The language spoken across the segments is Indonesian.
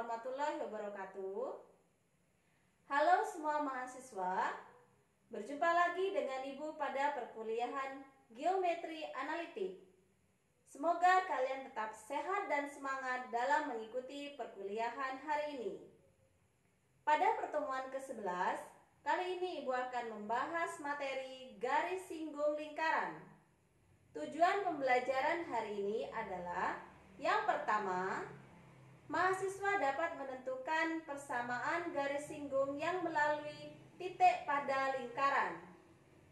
warahmatullahi wabarakatuh. Halo semua mahasiswa, berjumpa lagi dengan Ibu pada perkuliahan Geometri Analitik. Semoga kalian tetap sehat dan semangat dalam mengikuti perkuliahan hari ini. Pada pertemuan ke-11, kali ini Ibu akan membahas materi garis singgung lingkaran. Tujuan pembelajaran hari ini adalah yang pertama, mahasiswa dapat menentukan persamaan garis singgung yang melalui titik pada lingkaran.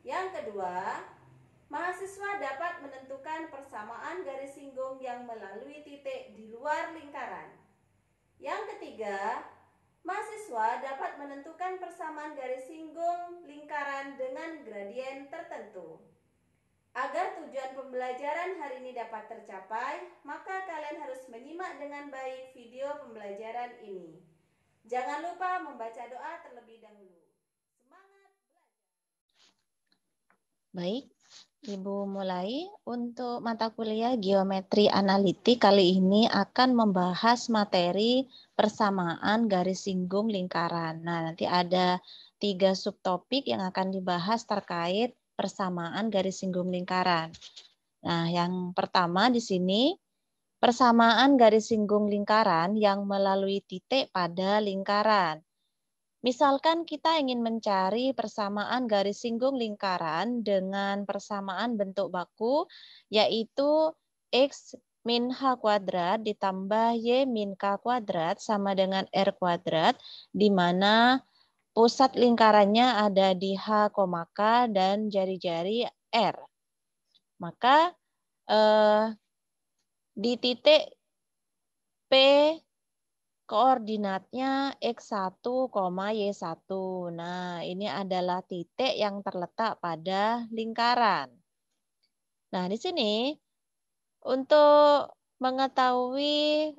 Yang kedua, mahasiswa dapat menentukan persamaan garis singgung yang melalui titik di luar lingkaran. Yang ketiga, mahasiswa dapat menentukan persamaan garis singgung lingkaran dengan gradien tertentu. Agar tujuan pembelajaran hari ini dapat tercapai, maka kalian harus menyimak dengan baik video pembelajaran ini. Jangan lupa membaca doa terlebih dahulu. Semangat belajar! Baik, Ibu mulai. Untuk mata kuliah Geometri Analitik kali ini akan membahas materi persamaan garis singgung lingkaran. Nah, nanti ada 3 subtopik yang akan dibahas terkait persamaan garis singgung lingkaran. Nah, yang pertama di sini persamaan garis singgung lingkaran yang melalui titik pada lingkaran. Misalkan kita ingin mencari persamaan garis singgung lingkaran dengan persamaan bentuk baku, yaitu X min H kuadrat ditambah Y min K kuadrat sama dengan R kuadrat, di mana pusat lingkarannya ada di H, K dan jari-jari R. Maka di titik P koordinatnya X1, Y1. Nah, ini adalah titik yang terletak pada lingkaran. Nah, di sini untuk mengetahui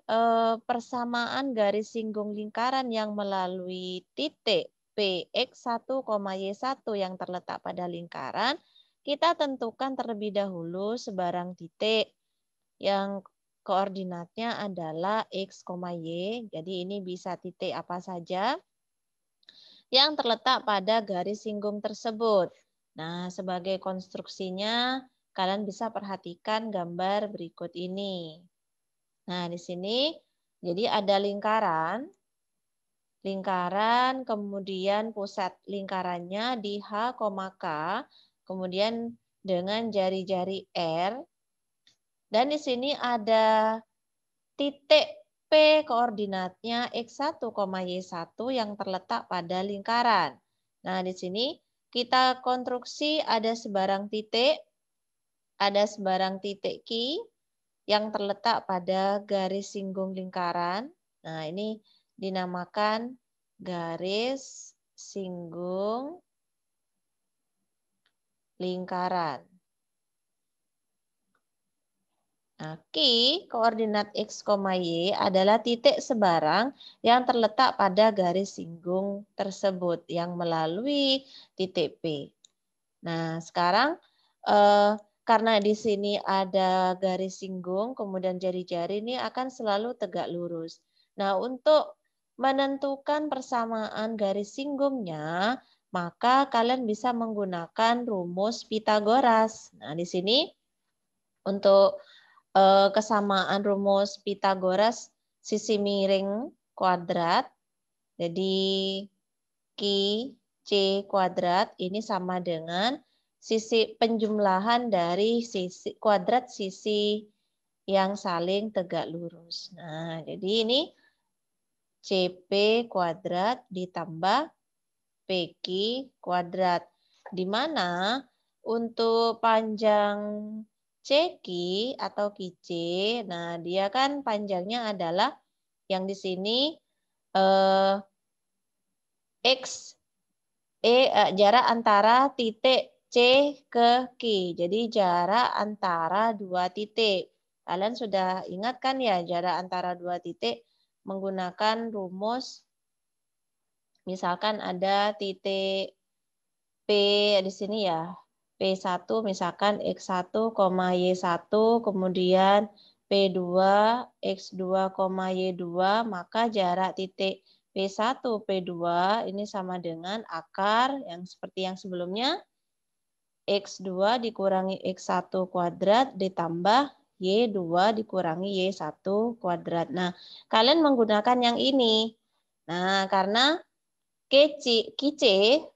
persamaan garis singgung lingkaran yang melalui titik P X1, Y1 yang terletak pada lingkaran, kita tentukan terlebih dahulu sebarang titik yang koordinatnya adalah X, Y. Jadi ini bisa titik apa saja yang terletak pada garis singgung tersebut. Nah, sebagai konstruksinya, kalian bisa perhatikan gambar berikut ini. Nah, di sini jadi ada lingkaran, kemudian pusat lingkarannya di H, K, kemudian dengan jari-jari R, dan di sini ada titik P koordinatnya X1, Y1 yang terletak pada lingkaran. Nah, di sini kita konstruksi ada sebarang titik Q yang terletak pada garis singgung lingkaran. Nah, ini dinamakan garis singgung lingkaran. Nah, Q, koordinat X, Y adalah titik sebarang yang terletak pada garis singgung tersebut yang melalui titik P. Nah, sekarang karena di sini ada garis singgung, kemudian jari-jari ini akan selalu tegak lurus. Nah, untuk menentukan persamaan garis singgungnya, maka kalian bisa menggunakan rumus Pitagoras. Nah, di sini untuk kesamaan rumus Pitagoras sisi miring kuadrat. Jadi Q C kuadrat ini sama dengan sisi penjumlahan dari sisi kuadrat sisi yang saling tegak lurus. Nah, jadi ini CP kuadrat ditambah PQ kuadrat, di mana untuk panjang CQ atau QC, nah dia kan panjangnya adalah yang di sini X, jarak antara titik C ke Q. Jadi jarak antara dua titik. Kalian sudah ingat kan ya jarak antara dua titik menggunakan rumus, misalkan ada titik P di sini ya. P1 misalkan X1, Y1, kemudian P2, X2, Y2, maka jarak titik P1, P2 ini sama dengan akar yang seperti yang sebelumnya, X2 dikurangi X1 kuadrat ditambah Y2 dikurangi Y1 kuadrat. Nah, kalian menggunakan yang ini. Nah, karena QC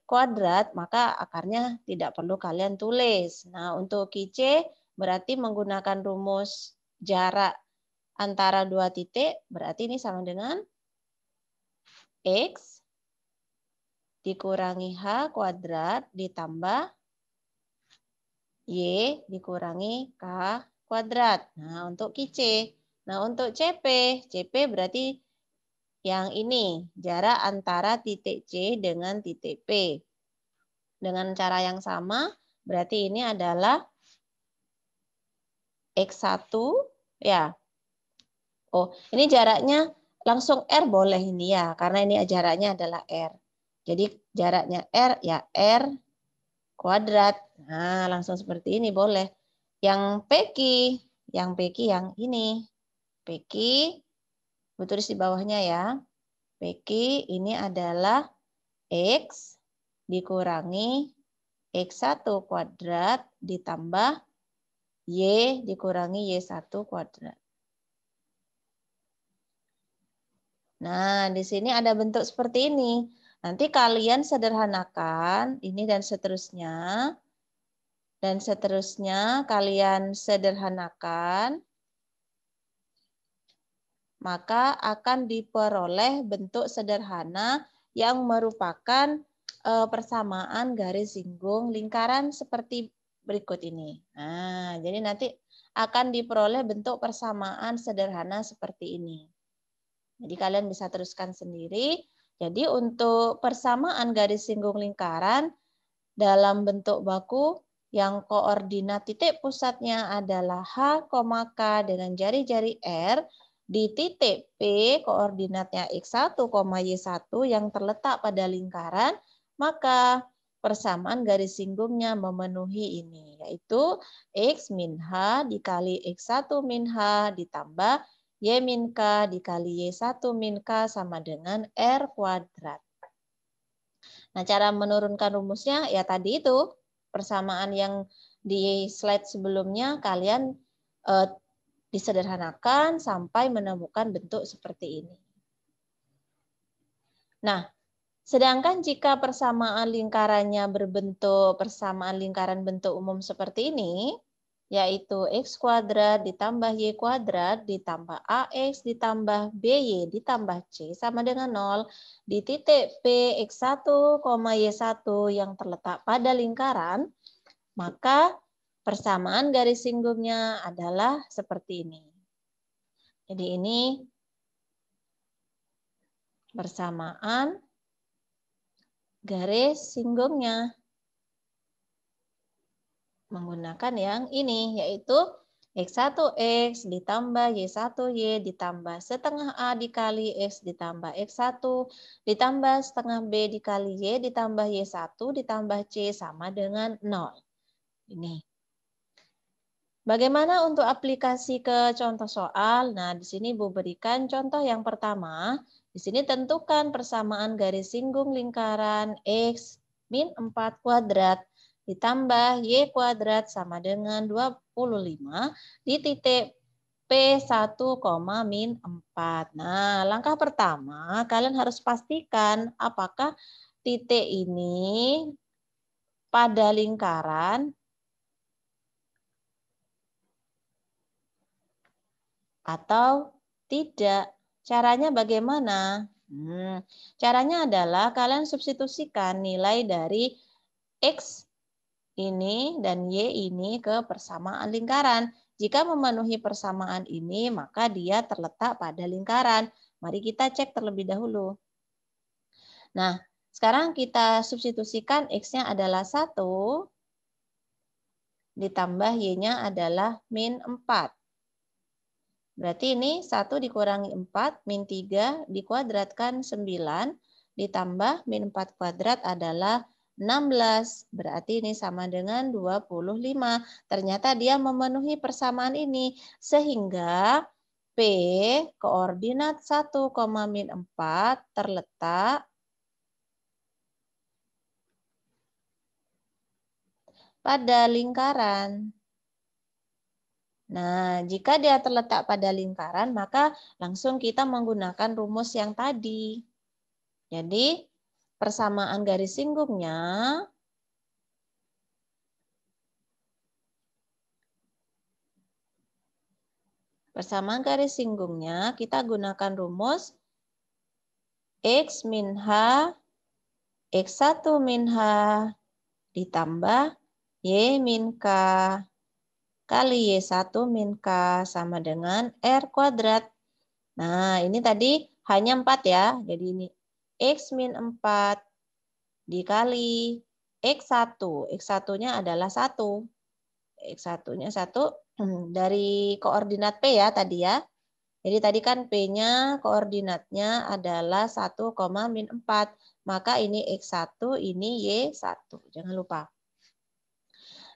kuadrat, maka akarnya tidak perlu kalian tulis. Nah, untuk QC berarti menggunakan rumus jarak antara dua titik, berarti ini sama dengan X dikurangi H kuadrat ditambah Y dikurangi K kuadrat. Nah, untuk QC. Nah, untuk CP berarti yang ini, jarak antara titik C dengan titik P. Dengan cara yang sama, berarti ini adalah X1, ya. Oh, ini jaraknya langsung R boleh ini ya, karena ini jaraknya adalah R. Jadi jaraknya R, ya R kuadrat. Nah, langsung seperti ini boleh. Yang PQ yang ini. PQ, gue tulis di bawahnya ya. PQ ini adalah X dikurangi X1 kuadrat ditambah Y dikurangi Y1 kuadrat. Nah, di sini ada bentuk seperti ini. Nanti kalian sederhanakan ini dan seterusnya. Dan seterusnya kalian sederhanakan. Maka akan diperoleh bentuk sederhana yang merupakan persamaan garis singgung lingkaran seperti berikut ini. Nah, jadi nanti akan diperoleh bentuk persamaan sederhana seperti ini. Jadi kalian bisa teruskan sendiri. Jadi untuk persamaan garis singgung lingkaran dalam bentuk baku yang koordinat titik pusatnya adalah H, K dengan jari-jari R, di titik P koordinatnya X1, Y1 yang terletak pada lingkaran, maka persamaan garis singgungnya memenuhi ini, yaitu X min H dikali X1 min H ditambah Y min K dikali Y1 min K sama dengan R kuadrat. Nah, cara menurunkan rumusnya ya tadi itu, persamaan yang di slide sebelumnya kalian disederhanakan sampai menemukan bentuk seperti ini. Nah, sedangkan jika persamaan lingkarannya berbentuk persamaan lingkaran bentuk umum seperti ini, yaitu X kuadrat ditambah Y kuadrat ditambah AX ditambah BY ditambah C sama dengan 0 di titik P X1, Y1 yang terletak pada lingkaran, maka persamaan garis singgungnya adalah seperti ini. Jadi ini persamaan garis singgungnya menggunakan yang ini, yaitu X1X ditambah Y1Y ditambah setengah A dikali X ditambah X1 ditambah setengah B dikali Y ditambah Y1 ditambah C sama dengan 0. Ini. Bagaimana untuk aplikasi ke contoh soal? Nah, di sini Ibu berikan contoh yang pertama. Di sini tentukan persamaan garis singgung lingkaran X min 4 kuadrat ditambah Y kuadrat sama dengan 25 di titik P1, min 4. Nah, langkah pertama kalian harus pastikan apakah titik ini pada lingkaran atau tidak. Caranya bagaimana? Caranya adalah kalian substitusikan nilai dari X ini dan Y ini ke persamaan lingkaran. Jika memenuhi persamaan ini, maka dia terletak pada lingkaran. Mari kita cek terlebih dahulu. Nah, sekarang kita substitusikan X-nya adalah 1, ditambah Y-nya adalah min 4. Berarti ini 1 dikurangi 4, min 3 dikuadratkan 9, ditambah min 4 kuadrat adalah 16. Berarti ini sama dengan 25. Ternyata dia memenuhi persamaan ini. Sehingga P koordinat 1, min 4 terletak pada lingkaran. Nah, jika dia terletak pada lingkaran, maka langsung kita menggunakan rumus yang tadi. Jadi, persamaan garis singgungnya kita gunakan rumus X min H, X1 min H ditambah Y min K kali Y1 min K sama dengan R kuadrat. Nah, ini tadi hanya 4 ya. Jadi ini X min 4 dikali X1. X1-nya adalah 1. X1-nya 1 dari koordinat P ya tadi ya. Jadi tadi kan P-nya koordinatnya adalah 1, min 4. Maka ini X1, ini Y1. Jangan lupa.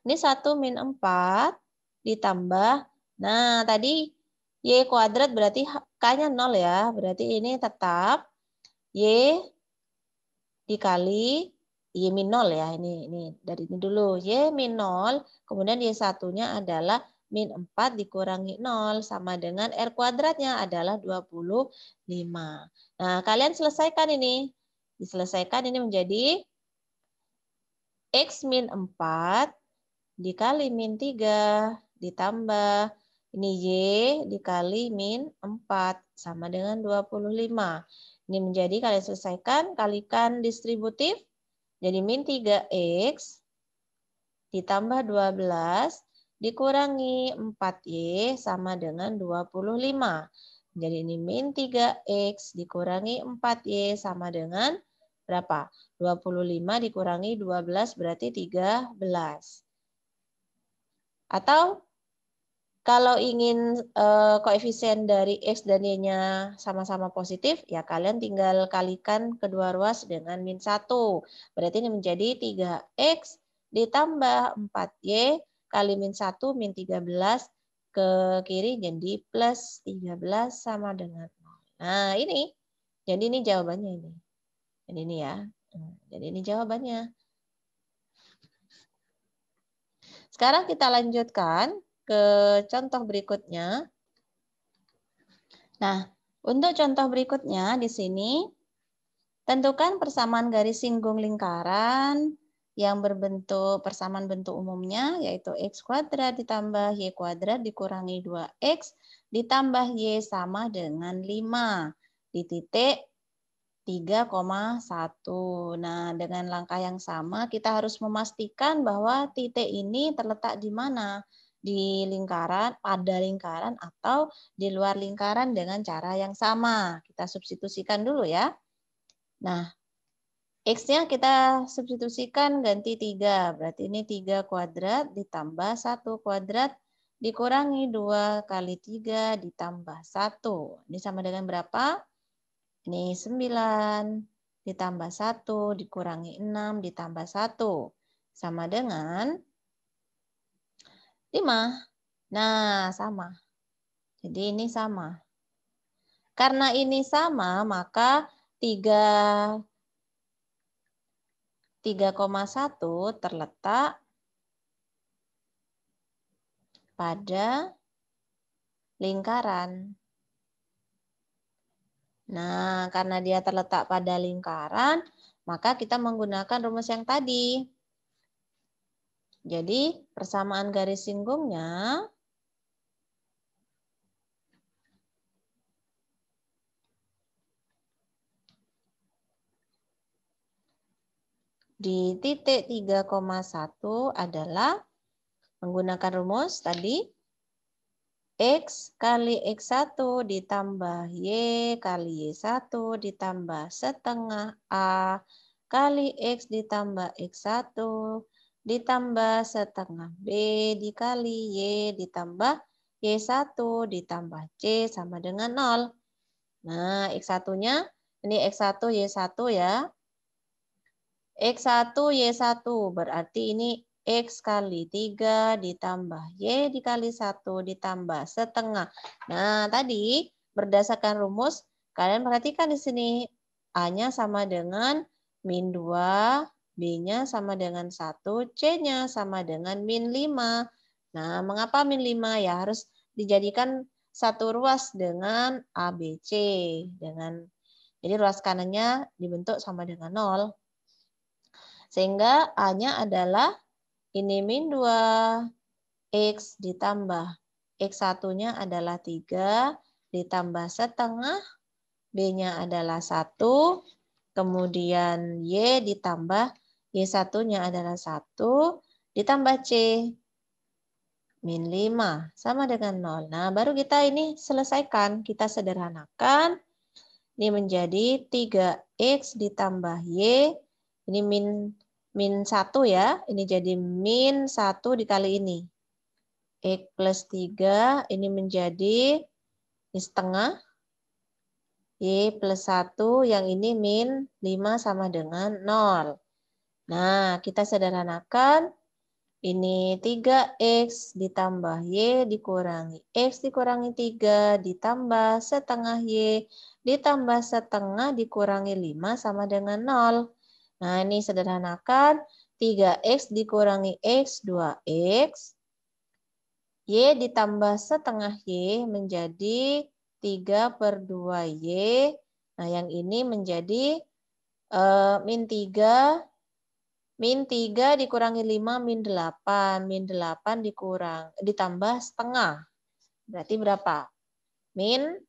Ini 1 min 4 ditambah, nah tadi Y kuadrat berarti K-nya 0 ya. Berarti ini tetap Y dikali Y min 0 ya. Ini dari ini dulu. Y min 0, kemudian Y1-nya adalah min 4 dikurangi 0 sama dengan R kuadratnya adalah 25. Nah, kalian selesaikan ini. Diselesaikan ini menjadi X min 4 dikali min 3 ditambah ini Y dikali min 4 sama dengan 25. Ini menjadi kalian selesaikan, kalikan distributif. Jadi min 3X ditambah 12 dikurangi 4Y sama dengan 25. Jadi ini min 3X dikurangi 4Y sama dengan berapa? 25 dikurangi 12 berarti 13. Atau kalau ingin koefisien dari X dan Y-nya sama-sama positif, ya kalian tinggal kalikan kedua ruas dengan min 1. Berarti ini menjadi 3X ditambah 4Y kali min 1, min 13 ke kiri jadi plus 13 sama dengan 0. Nah ini, jadi ini jawabannya ini. Jadi ini ya, jadi ini jawabannya. Sekarang kita lanjutkan ke contoh berikutnya. Nah, untuk contoh berikutnya di sini, tentukan persamaan garis singgung lingkaran yang berbentuk persamaan bentuk umumnya, yaitu X kuadrat ditambah Y kuadrat dikurangi 2X ditambah Y sama dengan 5 di titik 3,1. Nah, dengan langkah yang sama kita harus memastikan bahwa titik ini terletak di mana? Di lingkaran, pada lingkaran atau di luar lingkaran dengan cara yang sama. Kita substitusikan dulu ya. Nah, X-nya kita substitusikan ganti 3. Berarti ini 3 kuadrat ditambah 1 kuadrat dikurangi 2 kali 3 ditambah 1. Ini sama dengan berapa? Ini 9 ditambah 1 dikurangi 6 ditambah 1 sama dengan 5. Nah, sama. Jadi ini sama. Karena ini sama, maka 3,1 terletak pada lingkaran. Nah, karena dia terletak pada lingkaran, maka kita menggunakan rumus yang tadi. Jadi, persamaan garis singgungnya di titik 3,1 adalah menggunakan rumus tadi X kali X1 ditambah Y kali Y1 ditambah setengah A kali X ditambah X1 ditambah setengah B dikali Y ditambah Y1 ditambah C sama dengan 0. Nah, X1-nya ini X1 Y1 ya. X1, Y1. Berarti ini X kali 3 ditambah Y dikali 1 ditambah setengah. Nah, tadi berdasarkan rumus, kalian perhatikan di sini. A-nya sama dengan min 2, B-nya sama dengan 1, C-nya sama dengan min 5. Nah, mengapa min 5? Ya harus dijadikan satu ruas dengan ABC. Jadi ruas kanannya dibentuk sama dengan 0. Sehingga A-nya adalah ini min 2, X ditambah X1-nya adalah 3, ditambah setengah, B-nya adalah 1, kemudian Y ditambah Y1-nya adalah 1, ditambah C, min 5, sama dengan 0. Nah, baru kita ini selesaikan, kita sederhanakan. Ini menjadi 3X ditambah Y, ini min 1 ya, ini jadi min 1 dikali ini. X plus 3, ini menjadi ini setengah, Y plus 1, yang ini min 5 sama dengan 0. Nah, kita sederhanakan, ini 3X ditambah Y dikurangi X dikurangi 3 ditambah setengah Y ditambah setengah dikurangi 5 sama dengan 0. Nah, ini sederhanakan. 3X dikurangi X, 2X. Y ditambah setengah Y menjadi 3/2Y. Nah, yang ini menjadi min 3. Min 3 dikurangi 5, min 8. Min 8 ditambah setengah. Berarti berapa? Min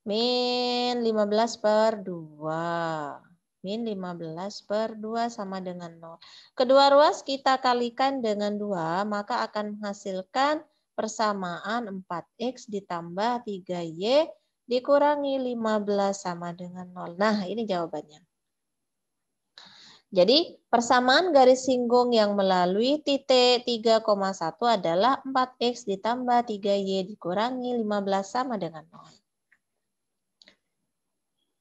15/2. Min 15/2 sama dengan 0. Kedua ruas kita kalikan dengan 2, maka akan menghasilkan persamaan 4X ditambah 3Y dikurangi 15 sama dengan 0. Nah, ini jawabannya. Jadi persamaan garis singgung yang melalui titik 3,1 adalah 4X ditambah 3Y dikurangi 15 sama dengan 0.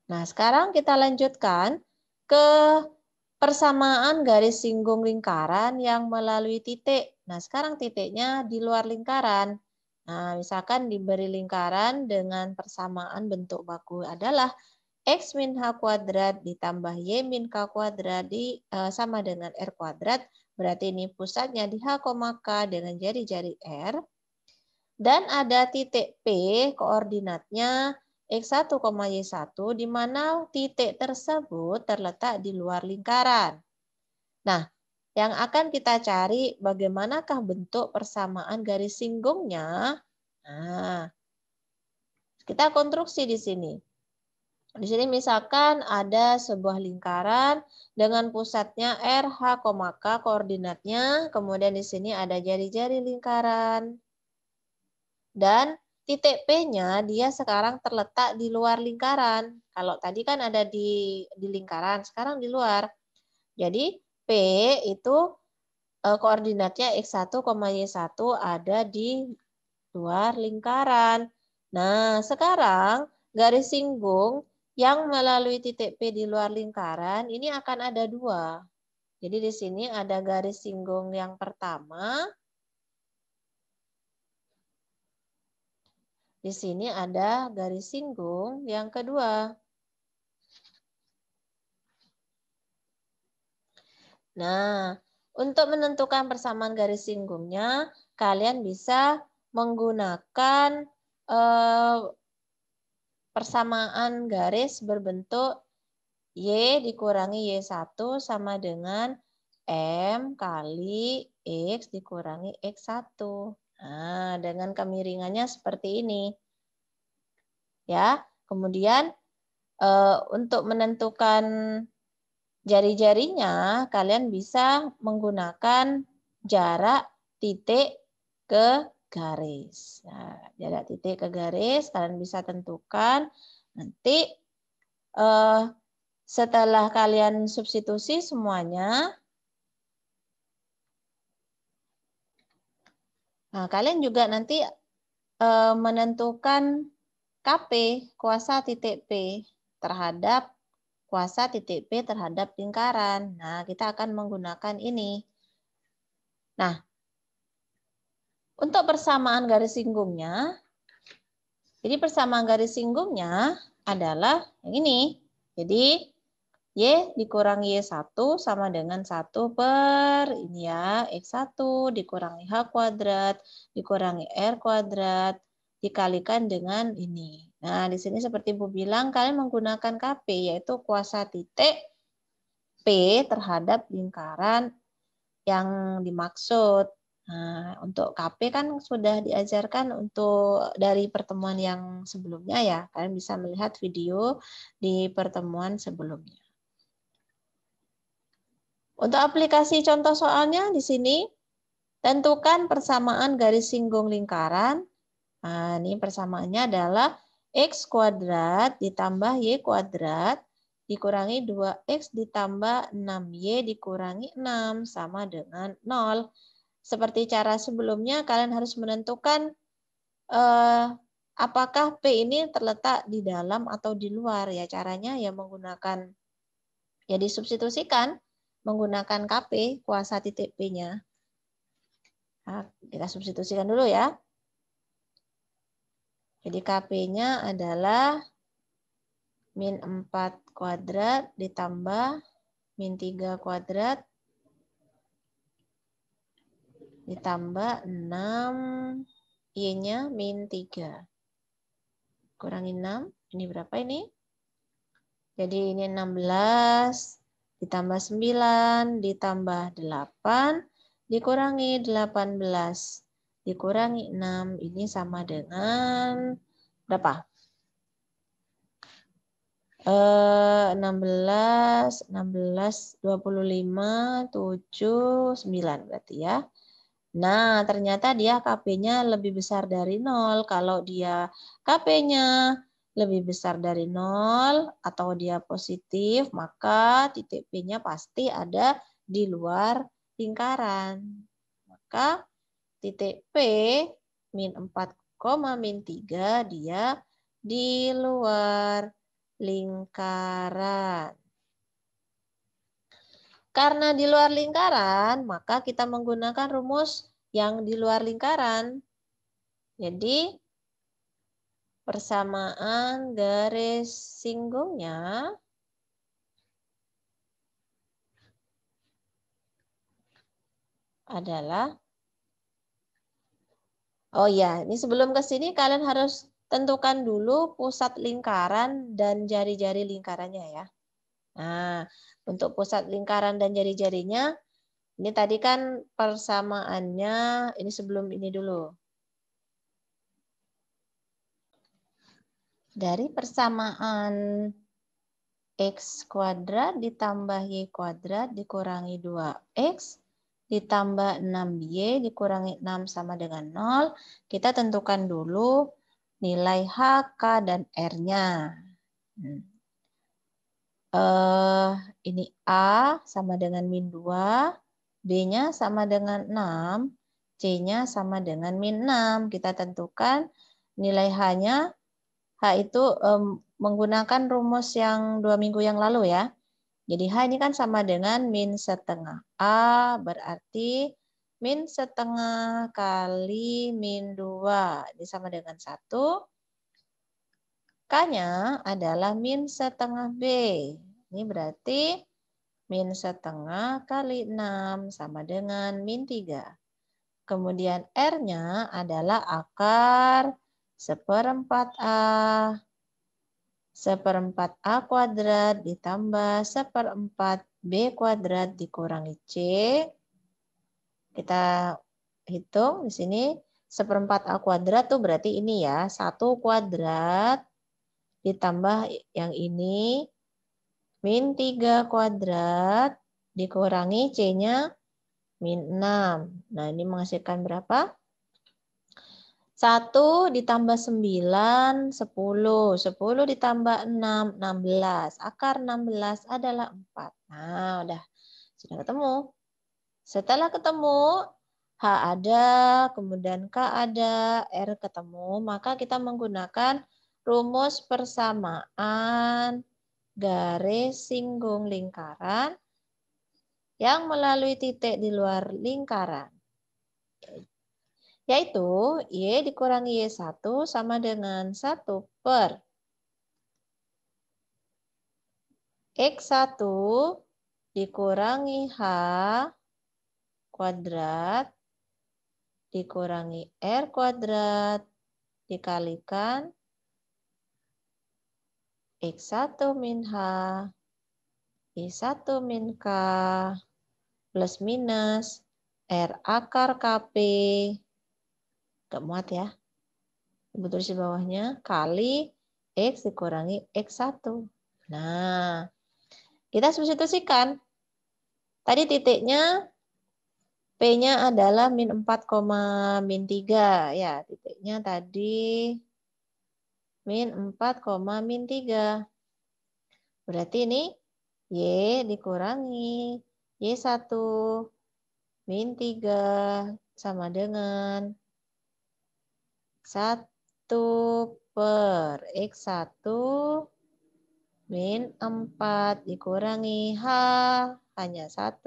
Nah, sekarang kita lanjutkan ke persamaan garis singgung lingkaran yang melalui titik. Nah, sekarang titiknya di luar lingkaran. Nah, misalkan diberi lingkaran dengan persamaan bentuk baku adalah X min H kuadrat ditambah Y min K kuadrat sama dengan R kuadrat. Berarti ini pusatnya di H, K dengan jari-jari R. Dan ada titik P, koordinatnya X1, Y1, di mana titik tersebut terletak di luar lingkaran. Nah, yang akan kita cari bagaimanakah bentuk persamaan garis singgungnya. Nah, kita konstruksi di sini. Di sini misalkan ada sebuah lingkaran dengan pusatnya R, H, K koordinatnya. Kemudian di sini ada jari-jari lingkaran. Dan titik P-nya dia sekarang terletak di luar lingkaran. Kalau tadi kan ada di lingkaran, sekarang di luar. Jadi P itu koordinatnya X1, Y1 ada di luar lingkaran. Nah, sekarang garis singgung yang melalui titik P di luar lingkaran ini akan ada dua. Jadi di sini ada garis singgung yang pertama. Di sini ada garis singgung yang kedua. Nah, untuk menentukan persamaan garis singgungnya, kalian bisa menggunakan persamaan garis berbentuk Y dikurangi Y1 sama dengan M kali X dikurangi X1. Nah, dengan kemiringannya seperti ini. Ya, kemudian untuk menentukan jari-jarinya, kalian bisa menggunakan jarak titik ke garis. Nah, jarak titik ke garis kalian bisa tentukan. Nanti setelah kalian substitusi semuanya, nah, kalian juga nanti menentukan KP, kuasa titik P, terhadap kuasa titik P terhadap lingkaran. Nah, kita akan menggunakan ini. Nah, untuk persamaan garis singgungnya, jadi persamaan garis singgungnya adalah yang ini. Jadi, Y dikurangi Y1 sama dengan 1 per ini ya, X1 dikurangi H kuadrat, dikurangi R kuadrat, dikalikan dengan ini. Nah, di sini seperti Ibu bilang, kalian menggunakan KP, yaitu kuasa titik P terhadap lingkaran yang dimaksud. Nah, untuk KP kan sudah diajarkan untuk dari pertemuan yang sebelumnya ya. Kalian bisa melihat video di pertemuan sebelumnya. Untuk aplikasi contoh soalnya di sini, tentukan persamaan garis singgung lingkaran. Nah, ini persamaannya adalah X kuadrat ditambah Y kuadrat dikurangi 2X ditambah 6Y dikurangi 6 sama dengan 0. Seperti cara sebelumnya, kalian harus menentukan apakah P ini terletak di dalam atau di luar. Ya, caranya ya menggunakan, ya disubstitusikan menggunakan KP, kuasa titik P-nya. Nah, kita substitusikan dulu ya. Jadi KP-nya adalah min 4 kuadrat ditambah min 3 kuadrat ditambah 6 Y-nya min 3. Kurangi 6, ini berapa ini? Jadi ini 16 ditambah 9 ditambah 8 dikurangi 18 dikurangi 6, ini sama dengan berapa? 16, 25, 7, 9 berarti ya. Nah, ternyata dia KP-nya lebih besar dari 0. Kalau dia KP-nya lebih besar dari 0 atau dia positif, maka titik P-nya pasti ada di luar lingkaran. Maka titik P min 4, min 3 dia di luar lingkaran. Karena di luar lingkaran, maka kita menggunakan rumus yang di luar lingkaran. Jadi, persamaan garis singgungnya adalah, oh ya, ini sebelum ke sini kalian harus tentukan dulu pusat lingkaran dan jari-jari lingkarannya ya. Nah, untuk pusat lingkaran dan jari-jarinya, ini tadi kan persamaannya, ini sebelum ini dulu. Dari persamaan X kuadrat ditambah Y kuadrat dikurangi 2X ditambah 6Y dikurangi 6 sama dengan 0. Kita tentukan dulu nilai H, K, dan R-nya. Ini A sama dengan min 2, B-nya sama dengan 6, C-nya sama dengan min 6. Kita tentukan nilai H-nya. H itu menggunakan rumus yang 2 minggu yang lalu ya. Jadi H ini kan sama dengan min setengah A, berarti min setengah kali min 2. Ini sama dengan 1. K-nya adalah min setengah B. Ini berarti min setengah kali 6 sama dengan min 3. Kemudian R-nya adalah akar 1/4A. 1/4A kuadrat ditambah 1/4 B kuadrat dikurangi C. Kita hitung di sini 1/4A kuadrat tuh berarti ini ya. 1 kuadrat ditambah yang ini min 3 kuadrat dikurangi C-nya min 6. Nah, ini menghasilkan berapa? 1 ditambah 9, 10. 10 ditambah 6, 16. Akar 16 adalah 4. Nah, sudah ketemu. Setelah ketemu, H ada, kemudian K ada, R ketemu, maka kita menggunakan rumus persamaan garis singgung lingkaran yang melalui titik di luar lingkaran. Yaitu Y dikurangi Y1 sama dengan 1 per X1 dikurangi H kuadrat dikurangi R kuadrat dikalikan X1 min H, Y1 min K, plus minus R akar KP, gak muat ya, ibu tulis di bawahnya, kali X dikurangi X1. Nah, kita substitusikan. Tadi titiknya P-nya adalah min 4, min 3. Ya, titiknya tadi min 4, min 3. Berarti ini Y dikurangi Y1 min 3 sama dengan 1 per X1 min 4 dikurangi H hanya 1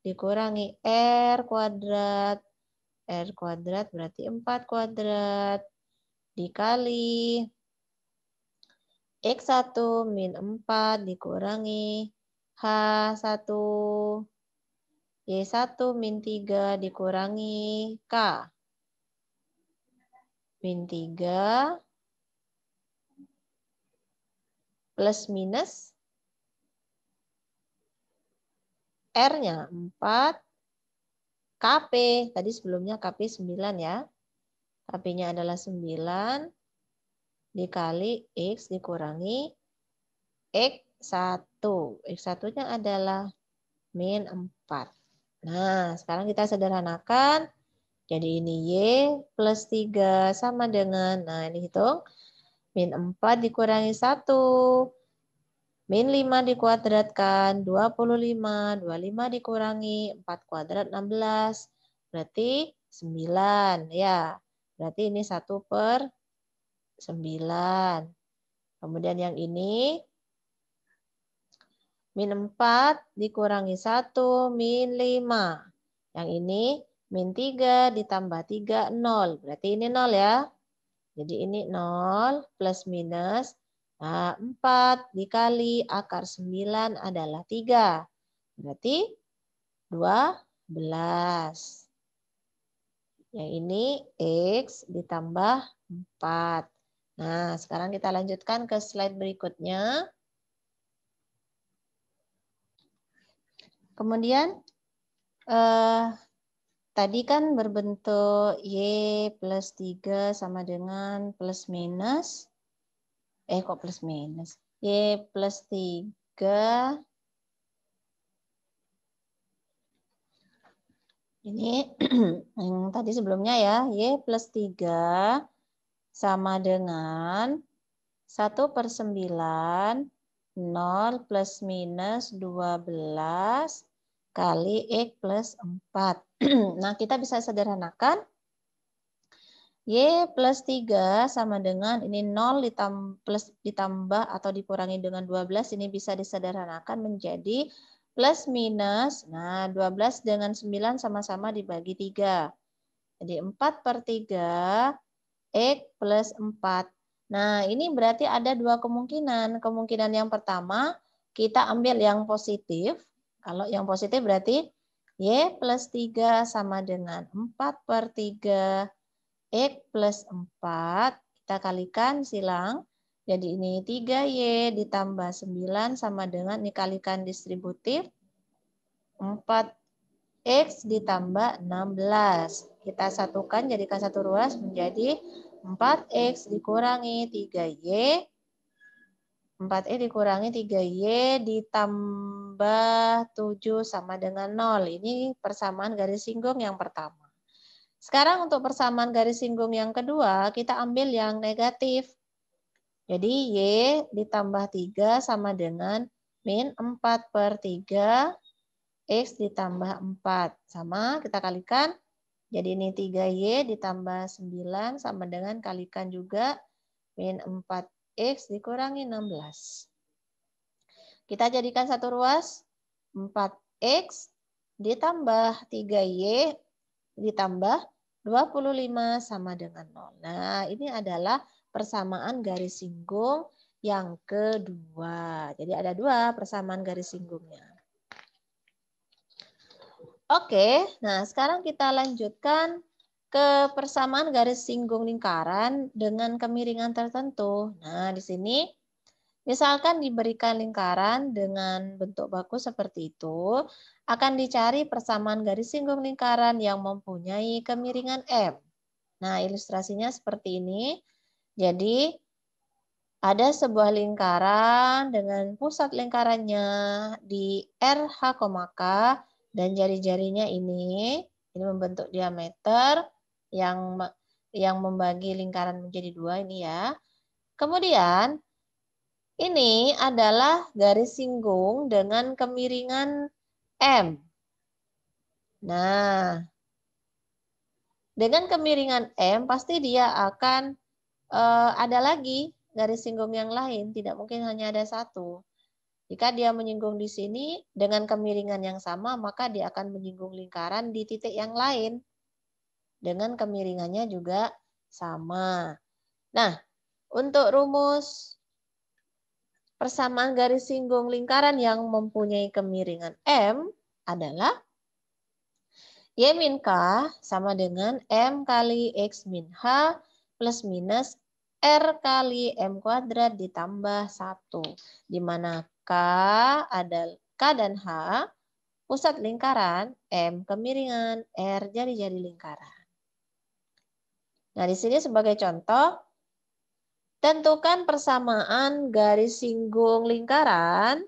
dikurangi R kuadrat. R kuadrat berarti 4 kuadrat dikali X1 min 4 dikurangi H1 Y1 min 3 dikurangi K min 3 plus minus R-nya 4 KP. Tadi sebelumnya KP 9 ya. KP-nya adalah 9 dikali X dikurangi X1. X1-nya adalah min 4. Nah, sekarang kita sederhanakan. Jadi ini Y plus 3 sama dengan, nah ini hitung, min 4 dikurangi 1. Min 5 dikuadratkan 25. 25 dikurangi 4 kuadrat 16. Berarti 9. Ya, berarti ini 1 per 9. Kemudian yang ini min 4 dikurangi 1 min 5. Yang ini min 3 ditambah 3, 0. Berarti ini 0 ya. Jadi ini 0 plus minus. Nah, 4 dikali akar 9 adalah 3. Berarti 12. Yang ini X ditambah 4. Nah, sekarang kita lanjutkan ke slide berikutnya. Kemudian, tadi kan berbentuk Y plus 3 sama dengan plus minus. Kok plus minus? Y plus 3. Ini yang tadi sebelumnya ya. Y plus 3 sama dengan 1 per 9. 0 plus minus 12 kali X plus 4. Nah, kita bisa sederhanakan. Y plus 3 sama dengan ini 0 ditambah atau dikurangi dengan 12. Ini bisa disederhanakan menjadi plus minus. Nah, 12 dengan 9 sama-sama dibagi 3. Jadi 4 per 3 X plus 4. Nah, ini berarti ada dua kemungkinan. Kemungkinan yang pertama, kita ambil yang positif. Kalau yang positif berarti Y plus 3 sama dengan 4 per 3 X plus 4, kita kalikan silang. Jadi ini 3Y ditambah 9 sama dengan, ini kalikan distributif, 4X ditambah 16. Kita satukan, jadikan satu ruas menjadi 4X dikurangi 3Y. 4X dikurangi 3Y ditambah 7 sama dengan 0. Ini persamaan garis singgung yang pertama. Sekarang untuk persamaan garis singgung yang kedua, kita ambil yang negatif. Jadi Y ditambah 3 sama dengan min 4 per 3 X ditambah 4. Sama, kita kalikan. Jadi ini 3Y ditambah 9 sama dengan kalikan juga min 4X dikurangi 16. Kita jadikan satu ruas, 4X ditambah 3Y ditambah 25 sama dengan 0. Nah, ini adalah persamaan garis singgung yang kedua. Jadi ada dua persamaan garis singgungnya. Oke, nah sekarang kita lanjutkan ke persamaan garis singgung lingkaran dengan kemiringan tertentu. Nah, di sini misalkan diberikan lingkaran dengan bentuk baku seperti itu, akan dicari persamaan garis singgung lingkaran yang mempunyai kemiringan M. Nah, ilustrasinya seperti ini. Jadi, ada sebuah lingkaran dengan pusat lingkarannya di RH, K dan jari-jarinya ini membentuk diameter yang membagi lingkaran menjadi dua ini ya. Kemudian ini adalah garis singgung dengan kemiringan M. Nah, dengan kemiringan M pasti dia akan ada lagi garis singgung yang lain, tidak mungkin hanya ada satu. Jika dia menyinggung di sini dengan kemiringan yang sama, maka dia akan menyinggung lingkaran di titik yang lain. Dengan kemiringannya juga sama. Nah, untuk rumus persamaan garis singgung lingkaran yang mempunyai kemiringan M adalah Y min K sama dengan M kali X min H plus minus R kali M kuadrat ditambah 1. Di mana K dan H pusat lingkaran, M kemiringan, R jari-jari lingkaran. Nah, di sini sebagai contoh, tentukan persamaan garis singgung lingkaran.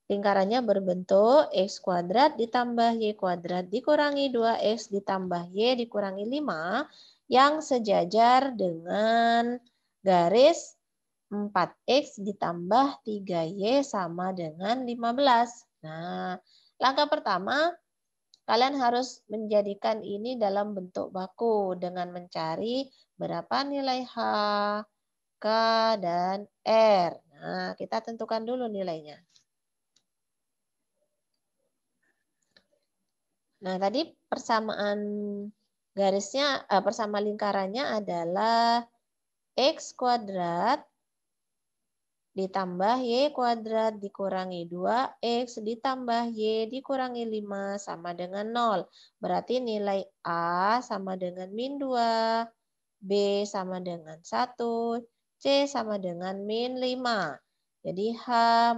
Lingkarannya berbentuk X kuadrat ditambah Y kuadrat dikurangi 2X ditambah Y dikurangi 5 yang sejajar dengan garis 4X ditambah 3Y sama dengan 15. Nah, langkah pertama, kalian harus menjadikan ini dalam bentuk baku dengan mencari berapa nilai H, K, dan R. Nah, kita tentukan dulu nilainya. Nah, tadi persamaan garisnya, persamaan lingkarannya adalah X kuadrat ditambah Y kuadrat dikurangi 2X ditambah Y dikurangi 5 sama dengan 0. Berarti nilai A sama dengan min 2, B sama dengan 1, C sama dengan min 5. Jadi H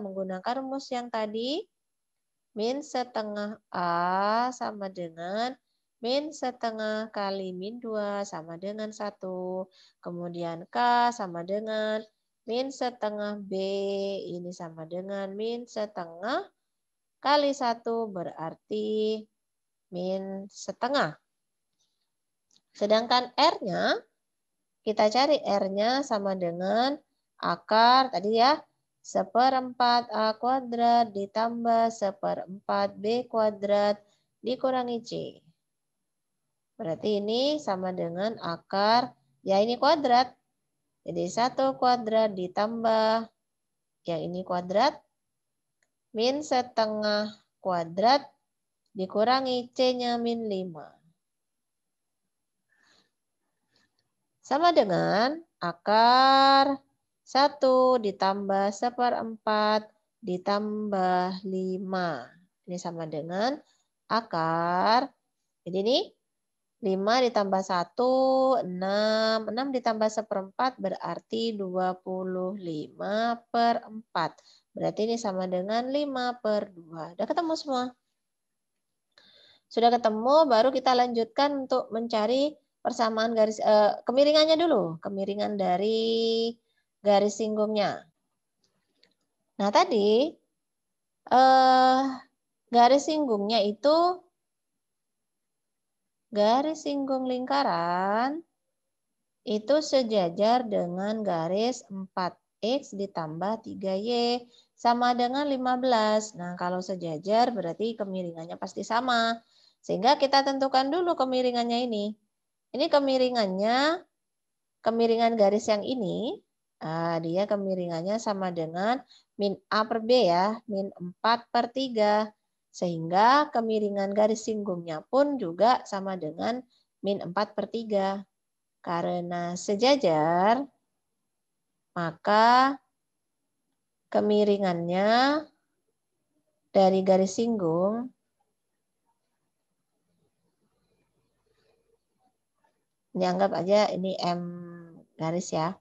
menggunakan rumus yang tadi, min setengah A sama dengan min setengah kali min 2 sama dengan 1. Kemudian K sama dengan min setengah B ini sama dengan min setengah kali 1 berarti min setengah. Sedangkan R-nya, kita cari R-nya sama dengan akar tadi ya. 1/4 A kuadrat ditambah 1/4 B kuadrat dikurangi C. Berarti ini sama dengan akar, ya ini kuadrat. Jadi 1 kuadrat ditambah, ya ini kuadrat, min setengah kuadrat dikurangi C-nya min 5. Sama dengan akar 1 ditambah 1/4 ditambah 5. Ini sama dengan akar, jadi ini 5 ditambah 1, 6. 6 ditambah 1/4 berarti 25/4. Berarti ini sama dengan 5/2. Udah ketemu semua? Sudah ketemu, baru kita lanjutkan untuk mencari persamaan garis, kemiringannya dulu. Kemiringan dari garis singgungnya. Nah, tadi garis singgungnya itu garis singgung lingkaran itu sejajar dengan garis 4X ditambah 3Y sama dengan 15. Nah, kalau sejajar berarti kemiringannya pasti sama. Sehingga kita tentukan dulu kemiringannya ini. Ini kemiringan garis yang ini, dia kemiringannya sama dengan min A per B ya, min 4/3. Sehingga kemiringan garis singgungnya pun juga sama dengan min 4/3. Karena sejajar, maka kemiringannya dari garis singgung ini anggap aja ini M garis ya.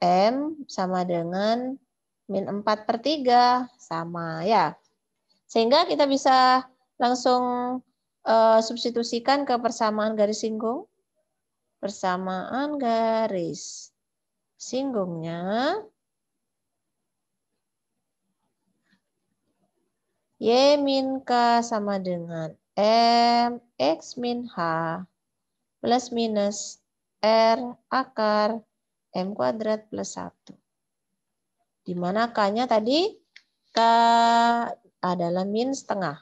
M sama dengan min 4/3. Sama ya. Sehingga kita bisa langsung substitusikan ke persamaan garis singgung. Persamaan garis singgungnya Y min K sama dengan M X min H plus minus R akar M kuadrat plus 1. Di mana K-nya tadi? K adalah min setengah.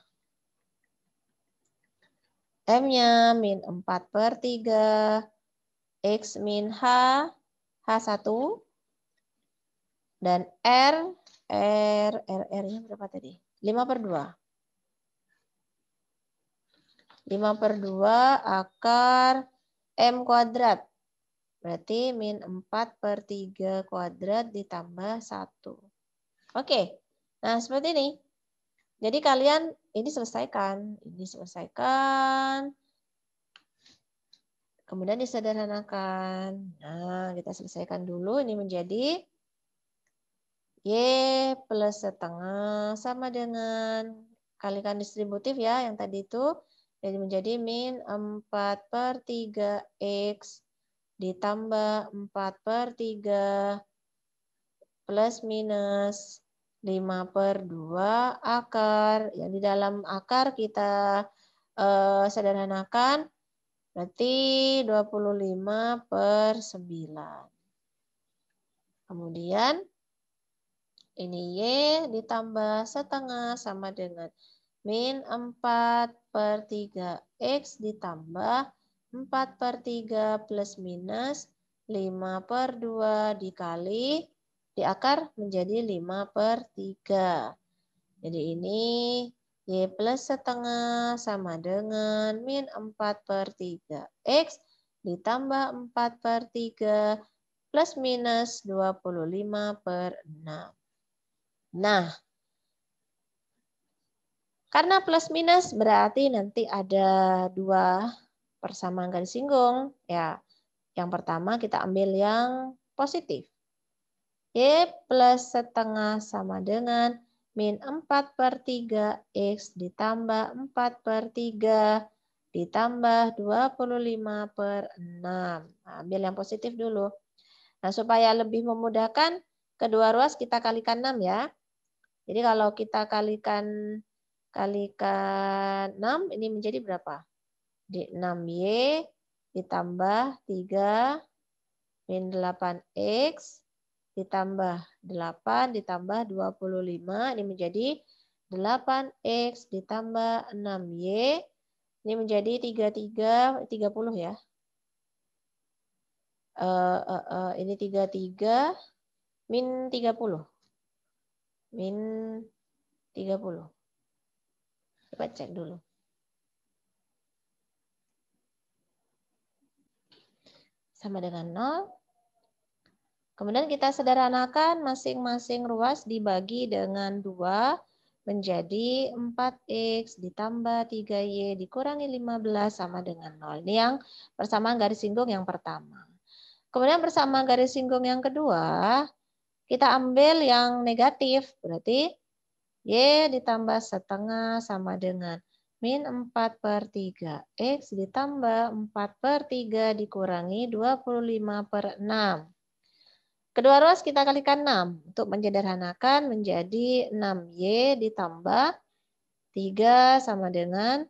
M-nya min 4/3. X min H, H1. Dan R-nya berapa tadi? 5/2. 5/2 akar M kuadrat. Berarti min 4/3 kuadrat ditambah 1. Oke, nah seperti ini. Jadi kalian ini selesaikan. Ini selesaikan. Kemudian disederhanakan. Nah, kita selesaikan dulu. Ini menjadi Y plus setengah sama dengan kalikan distributif ya yang tadi itu. Jadi menjadi min 4/3 X ditambah 4/3 plus minus 5/2 akar. Yang di dalam akar kita sederhanakan. Berarti 25/9. Kemudian ini Y ditambah setengah sama dengan min 4/3 X ditambah 4/3 plus minus 5/2 dikali di akar menjadi 5/3. Jadi ini Y plus setengah sama dengan min 4/3 X ditambah 4/3 plus minus 25/6. Nah, karena plus minus berarti nanti ada dua persamaan garis singgung. Ya, yang pertama kita ambil yang positif. Y plus setengah sama dengan min 4/3 X ditambah 4/3 ditambah 25/6. Nah, ambil yang positif dulu. Nah, supaya lebih memudahkan, kedua ruas kita kalikan 6 ya. Jadi kalau kita kalikan 6, ini menjadi berapa? Di 6Y ditambah 3 min 8X ditambah 8 ditambah 25, ini menjadi 8X ditambah 6Y, ini menjadi 30 ya. Ini 33 min 30. Min 30. Coba cek dulu. Sama dengan 0. Kemudian kita sederhanakan masing-masing ruas dibagi dengan 2 menjadi 4X ditambah 3Y dikurangi 15 sama dengan 0. Ini yang persamaan garis singgung yang pertama. Kemudian persamaan garis singgung yang kedua, kita ambil yang negatif. Berarti Y ditambah setengah sama dengan min 4/3 X ditambah 4/3 dikurangi 25/6. Kedua ruas kita kalikan 6. Untuk menyederhanakan menjadi 6Y ditambah 3 sama dengan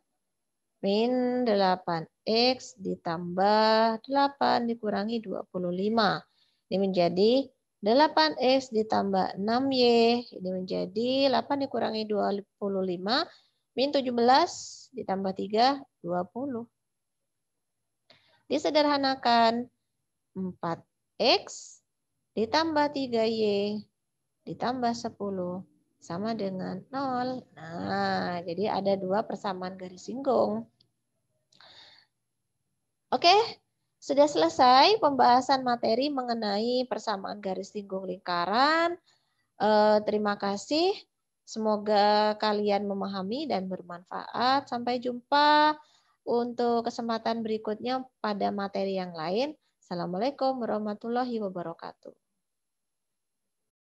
min 8X ditambah 8 dikurangi 25. Ini menjadi 8X ditambah 6Y. Ini menjadi 8 dikurangi 25. Min 17 ditambah 3, 20. Disederhanakan 4X ditambah 3Y ditambah 10 sama dengan 0. Nah, jadi ada 2 persamaan garis singgung. Oke, sudah selesai pembahasan materi mengenai persamaan garis singgung lingkaran. Terima kasih. Semoga kalian memahami dan bermanfaat. Sampai jumpa untuk kesempatan berikutnya pada materi yang lain. Assalamualaikum warahmatullahi wabarakatuh.